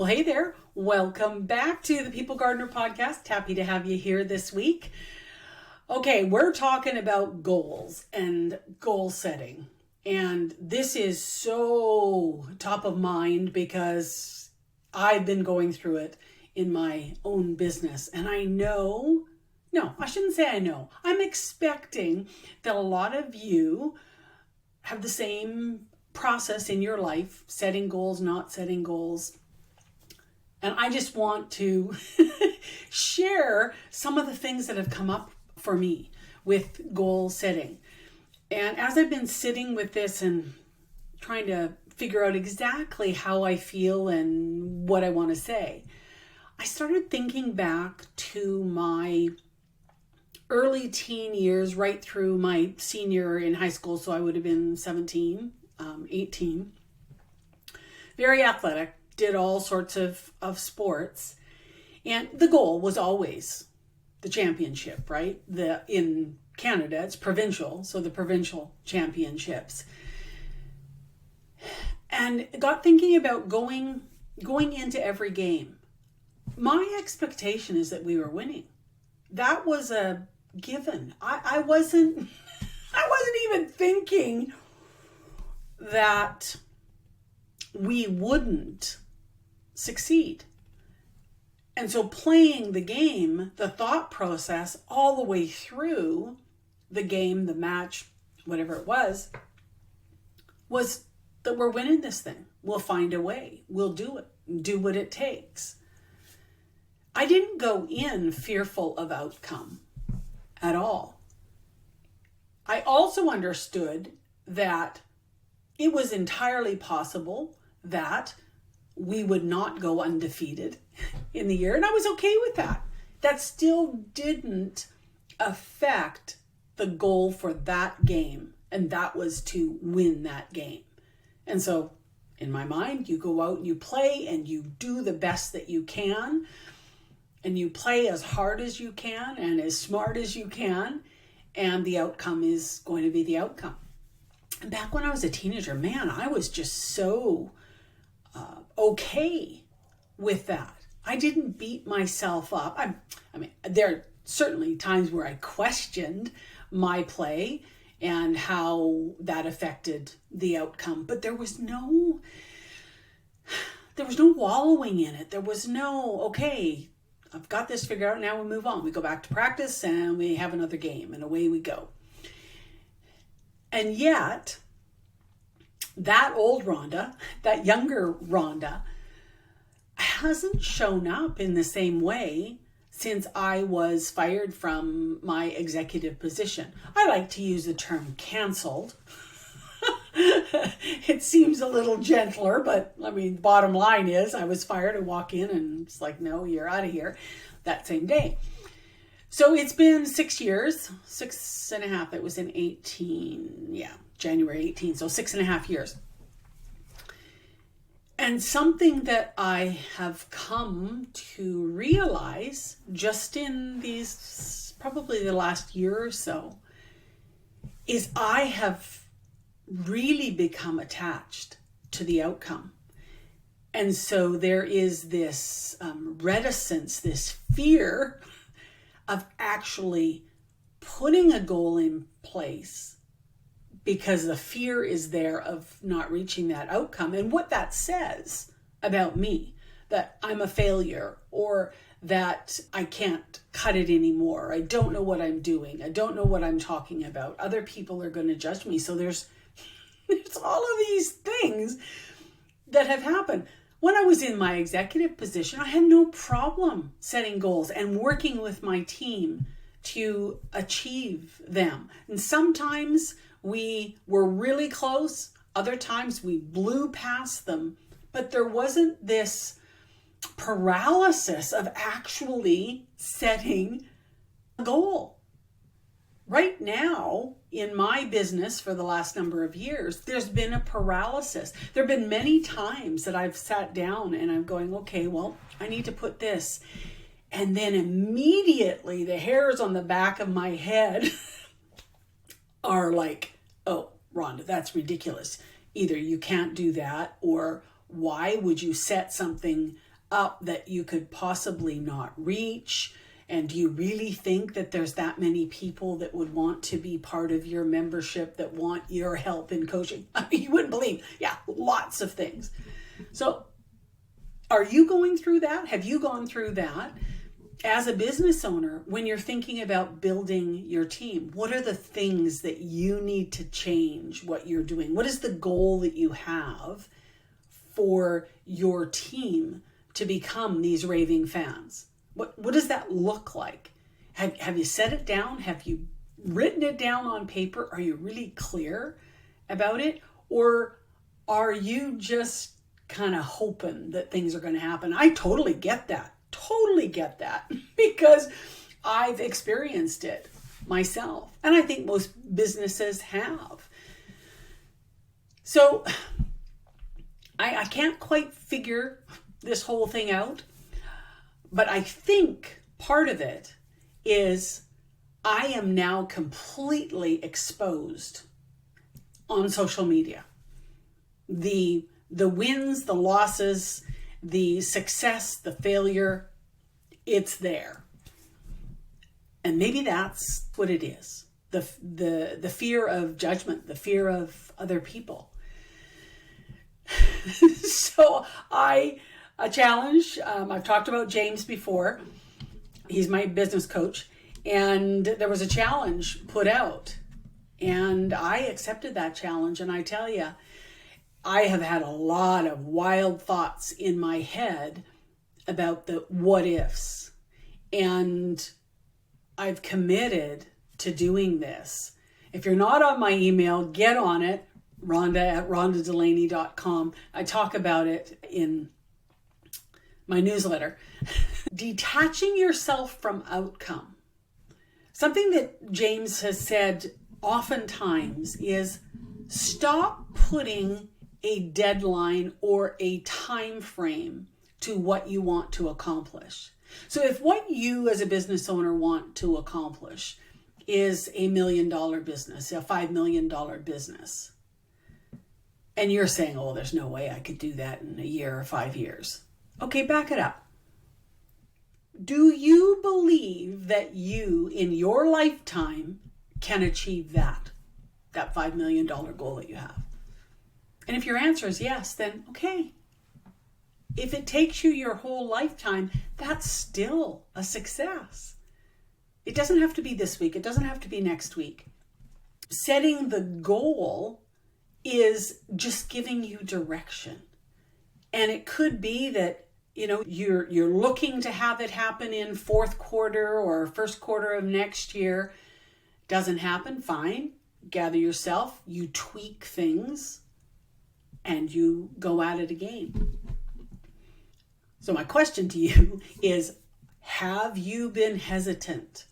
Well, hey there. Welcome back to the People Gardener podcast. Happy to have you here this week. Okay, we're talking about goals and goal setting. And this is so top of mind because I've been going through it in my own business. And I know, no, I shouldn't say I know. I'm expecting that a lot of you have the same process in your life, setting goals, not setting goals. And I just want to share some of the things that have come up for me with goal setting. And as I've been sitting with this and trying to figure out exactly how I feel and what I want to say, I started thinking back to my early teen years, right through my senior in high school. So I would have been 17, 18. Very athletic. Did all sorts of sports, and the goal was always the championship, right? In Canada, it's provincial, so the provincial championships. And got thinking about going into every game. My expectation is that we were winning. That was a given. I wasn't even thinking that we wouldn't succeed. And so playing the game, the thought process all the way through the game, the match, whatever it was that we're winning this thing. We'll find a way. We'll do it. Do what it takes. I didn't go in fearful of outcome at all. I also understood that it was entirely possible that we would not go undefeated in the year. And I was okay with that. That still didn't affect the goal for that game. And that was to win that game. And so in my mind, you go out and you play and you do the best that you can. And you play as hard as you can and as smart as you can. And the outcome is going to be the outcome. And back when I was a teenager, man, I was just so okay with that. I didn't beat myself up. I mean, there are certainly times where I questioned my play and how that affected the outcome, but there was no wallowing in it. There was no, okay, I've got this figured out, now we move on. We go back to practice and we have another game and away we go. And yet, that old Rhonda, that younger Rhonda, hasn't shown up in the same way since I was fired from my executive position. I like to use the term canceled. It seems a little gentler, but I mean, the bottom line is I was fired. I walk in and it's like, no, you're out of here that same day. So it's been 6 years, 6.5. It was in 18, January 18. So 6.5 years. And something that I have come to realize just in these, probably the last year or so, is I have really become attached to the outcome. And so there is this reticence, this fear of actually putting a goal in place because the fear is there of not reaching that outcome. And what that says about me, that I'm a failure or that I can't cut it anymore. I don't know what I'm doing. I don't know what I'm talking about. Other people are going to judge me. So there's all of these things that have happened. When I was in my executive position, I had no problem setting goals and working with my team to achieve them. And sometimes we were really close. Other times we blew past them. But there wasn't this paralysis of actually setting a goal. Right now, in my business for the last number of years, there's been a paralysis. There have been many times that I've sat down and I'm going, okay, well, I need to put this. And then immediately the hairs on the back of my head are like, oh, Rhonda, that's ridiculous. Either you can't do that, or why would you set something up that you could possibly not reach? And do you really think that there's that many people that would want to be part of your membership, that want your help in coaching? I mean, you wouldn't believe. Yeah, lots of things. So are you going through that? Have you gone through that? As a business owner, when you're thinking about building your team, what are the things that you need to change what you're doing? What is the goal that you have for your team to become these raving fans? What does that look like? Have you set it down? Have you written it down on paper? Are you really clear about it? Or are you just kind of hoping that things are going to happen? I totally get that. Because I've experienced it myself. And I think most businesses have. So I can't quite figure this whole thing out. But I think part of it is I am now completely exposed on social media. The wins, the losses, the success, the failure, it's there. And maybe that's what it is. The fear of judgment, the fear of other people. So a challenge. I've talked about James before. He's my business coach. And there was a challenge put out. And I accepted that challenge. And I tell you, I have had a lot of wild thoughts in my head about the what ifs. And I've committed to doing this. If you're not on my email, get on it. Rhonda@rhondadelaney.com. I talk about it in my newsletter. Detaching yourself from outcome. Something that James has said oftentimes is stop putting a deadline or a time frame to what you want to accomplish. So if what you as a business owner want to accomplish is $1 million business, a $5 million business, and you're saying, oh, there's no way I could do that in a year or 5 years. Okay, back it up. Do you believe that you, in your lifetime, can achieve that $5 million goal that you have? And if your answer is yes, then okay. If it takes you your whole lifetime, that's still a success. It doesn't have to be this week. It doesn't have to be next week. Setting the goal is just giving you direction. And it could be that, you're looking to have it happen in fourth quarter or first quarter of next year. Doesn't happen, fine. Gather yourself, you tweak things, and you go at it again. So my question to you is, have you been hesitant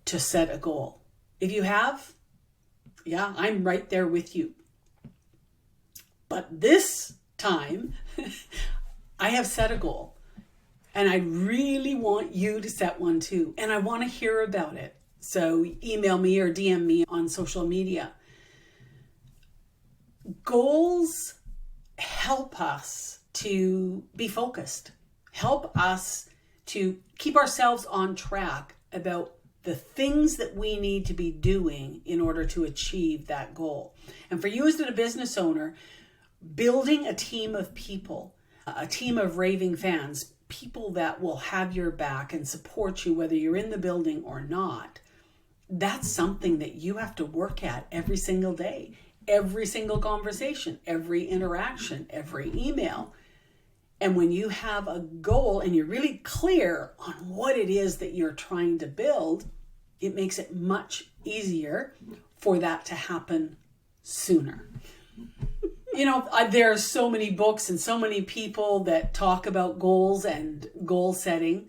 to set a goal? If you have, yeah, I'm right there with you. But this time, I have set a goal. And I really want you to set one too. And I want to hear about it. So email me or DM me on social media. Goals help us to be focused, help us to keep ourselves on track about the things that we need to be doing in order to achieve that goal. And for you as a business owner, building a team of people, a team of raving fans, people that will have your back and support you whether you're in the building or not, that's something that you have to work at every single day, every single conversation, every interaction, every email. And when you have a goal and you're really clear on what it is that you're trying to build, it makes it much easier for that to happen sooner. There are so many books and so many people that talk about goals and goal setting.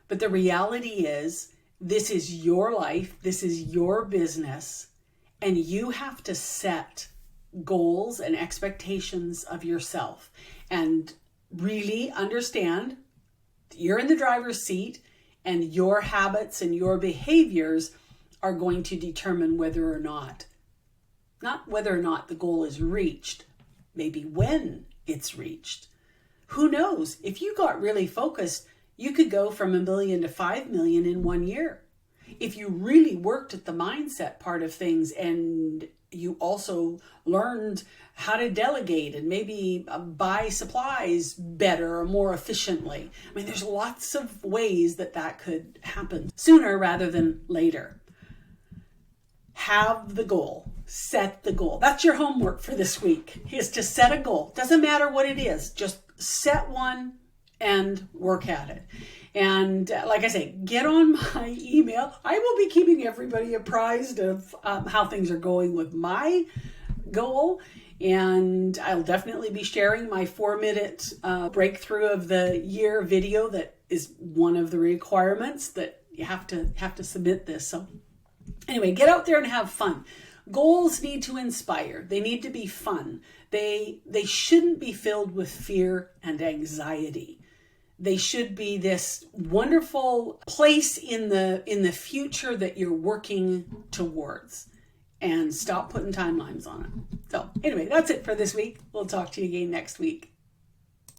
But the reality is, this is your life, this is your business, and you have to set goals and expectations of yourself and really understand you're in the driver's seat and your habits and your behaviors are going to determine whether or not, not whether or not the goal is reached, maybe when it's reached. who knows? If you got really focused, you could go from 1 million to 5 million in 1 year. If you really worked at the mindset part of things and you also learned how to delegate and maybe buy supplies better or more efficiently. I mean, there's lots of ways that that could happen sooner rather than later. Have the goal. Set the goal. That's your homework for this week, is to set a goal. Doesn't matter what it is. Just set one and work at it. And like I say, get on my email. I will be keeping everybody apprised of how things are going with my goal. And I'll definitely be sharing my 4-minute breakthrough of the year video. That is one of the requirements that you have to submit this. So anyway, get out there and have fun. Goals need to inspire. They need to be fun. They shouldn't be filled with fear and anxiety. They should be this wonderful place in the future that you're working towards. And stop putting timelines on it. So anyway, that's it for this week. We'll talk to you again next week.